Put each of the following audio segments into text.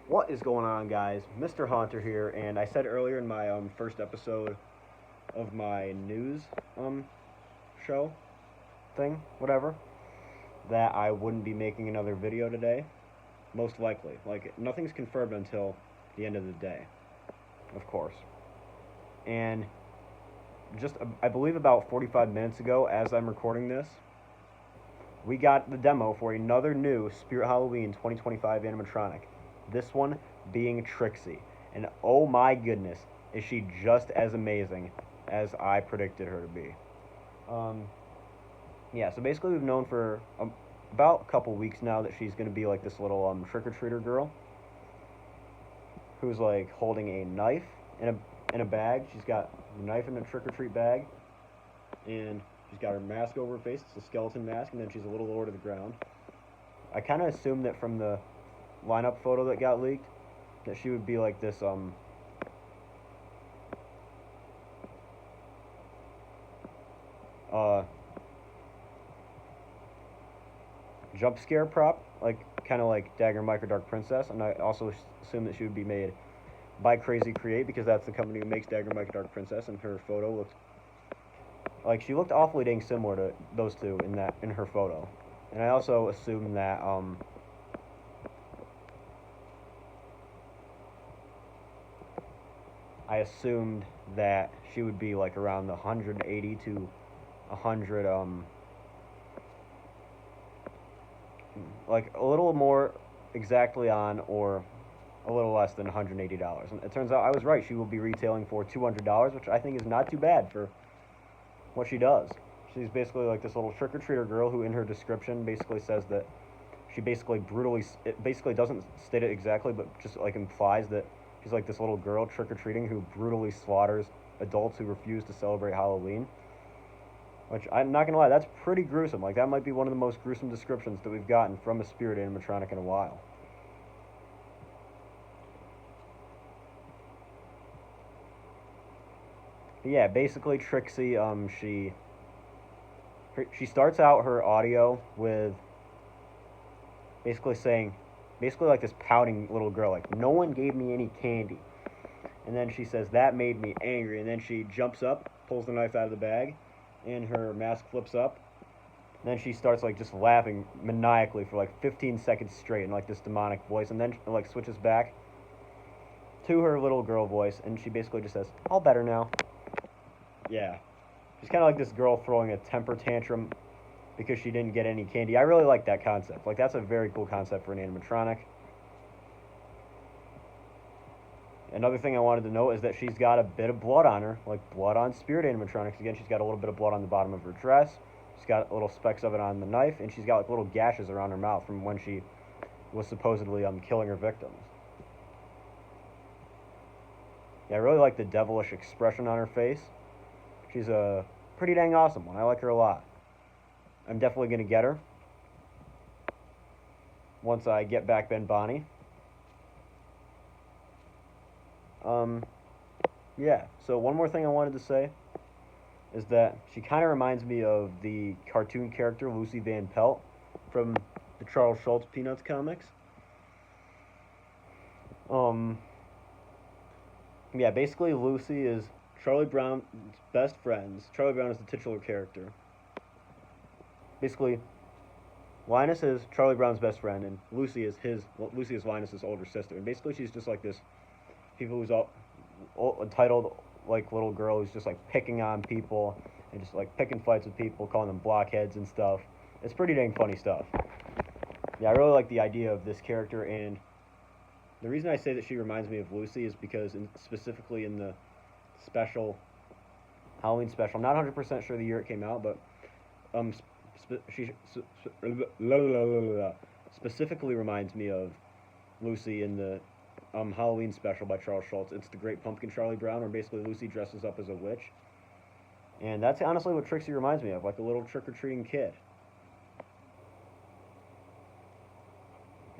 What is going on, guys? Mr. Haunter here, and I said earlier in my first episode of my news show thing, whatever, that I wouldn't be making another video today. Most likely, like nothing's confirmed until the end of the day, of course. And just I believe about 45 minutes ago, as I'm recording this, we got the demo for another new Spirit Halloween 2025 animatronic. This one being Trixie. And oh my goodness, is she just as amazing as I predicted her to be. Um, yeah, so basically we've known for about a couple weeks now that she's going to be like this little trick-or-treater girl who's like holding a knife in a bag. She's got a knife in a trick-or-treat bag, and she's got her mask over her face. It's a skeleton mask, and then she's a little lower to the ground. I kind of assumed that from the lineup photo that got leaked that she would be like this uh jump scare prop, like kind of like Dagger Micro Dark Princess, and I also assumed that she would be made by Crazy Create because that's the company who makes Dagger Micro Dark Princess, and her photo looked like she looked awfully dang similar to those two in her photo. And I also assumed that she would be like around the 180 to 100 like a little more exactly on or a little less than $180. And it turns out I was right. She will be retailing for $200, which I think is not too bad for what she does. She's basically like this little trick-or-treater girl who in her description basically says that she basically brutally, it basically doesn't state it exactly, but just like implies that she's like this little girl trick-or-treating who brutally slaughters adults who refuse to celebrate Halloween. Which, I'm not gonna lie, that's pretty gruesome. Like, that might be one of the most gruesome descriptions that we've gotten from a spirit animatronic in a while. But yeah, basically Trixie, she starts out her audio with basically saying, basically like this pouting little girl, like, no one gave me any candy. And then she says, that made me angry. And then she jumps up, pulls the knife out of the bag, and her mask flips up. And then she starts like just laughing maniacally for like 15 seconds straight in like this demonic voice, and then like switches back to her little girl voice, and she basically just says, "All better now." Yeah, she's kind of like this girl throwing a temper tantrum because she didn't get any candy. I really like that concept. Like, that's a very cool concept for an animatronic. Another thing I wanted to note is that she's got a bit of blood on her, like blood on spirit animatronics. Again, she's got a little bit of blood on the bottom of her dress. She's got little specks of it on the knife, and she's got like little gashes around her mouth from when she was supposedly killing her victims. Yeah, I really like the devilish expression on her face. She's a pretty dang awesome one. I like her a lot. I'm definitely going to get her once I get back Ben Bonnie. Yeah, so one more thing I wanted to say is that she kind of reminds me of the cartoon character Lucy Van Pelt from the Charles Schulz Peanuts comics. Yeah, basically Lucy is Charlie Brown's best friends. Charlie Brown is the titular character. Basically, Linus is Charlie Brown's best friend, and Lucy is Linus's older sister. And basically, she's just like this people who's all entitled like little girl who's just like picking on people and just like picking fights with people, calling them blockheads and stuff. It's pretty dang funny stuff. Yeah, I really like the idea of this character, and the reason I say that she reminds me of Lucy is because specifically in the special Halloween special, I'm not 100% sure the year it came out, but she specifically reminds me of Lucy in the Halloween special by Charles Schulz. It's the Great Pumpkin Charlie Brown, where basically Lucy dresses up as a witch. And that's honestly what Trixie reminds me of, like a little trick-or-treating kid.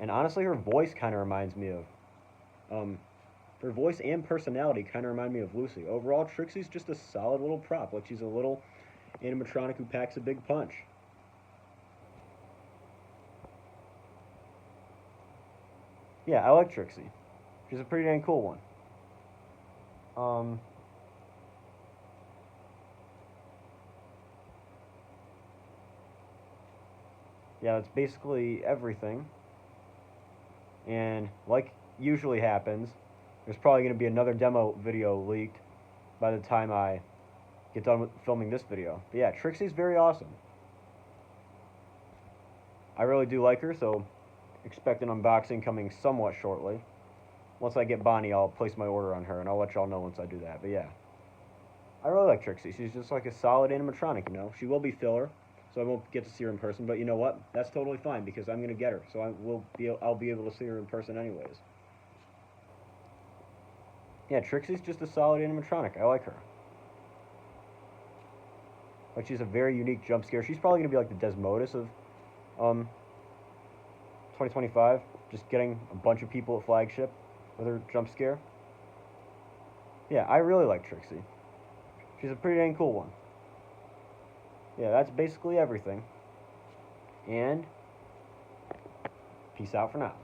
And honestly, her voice kind of reminds me of, her voice and personality kind of remind me of Lucy. Overall, Trixie's just a solid little prop. Like, she's a little animatronic who packs a big punch. Yeah, I like Trixie. She's a pretty dang cool one. Yeah, that's basically everything. And like usually happens, there's probably going to be another demo video leaked by the time I get done with filming this video. But yeah, Trixie's very awesome. I really do like her, so expect an unboxing coming somewhat shortly. Once I get Bonnie, I'll place my order on her, and I'll let y'all know once I do that. But yeah, I really like Trixie. She's just like a solid animatronic, you know. She will be filler, so I won't get to see her in person. But you know what? That's totally fine because I'm gonna get her, so I'll be able to see her in person anyways. Yeah, Trixie's just a solid animatronic. I like her. Like she's a very unique jump scare. She's probably gonna be like the Desmodus of 2025. Just getting a bunch of people at Flagship with her jump scare. Yeah, I really like Trixie. She's a pretty dang cool one. Yeah, that's basically everything. And peace out for now.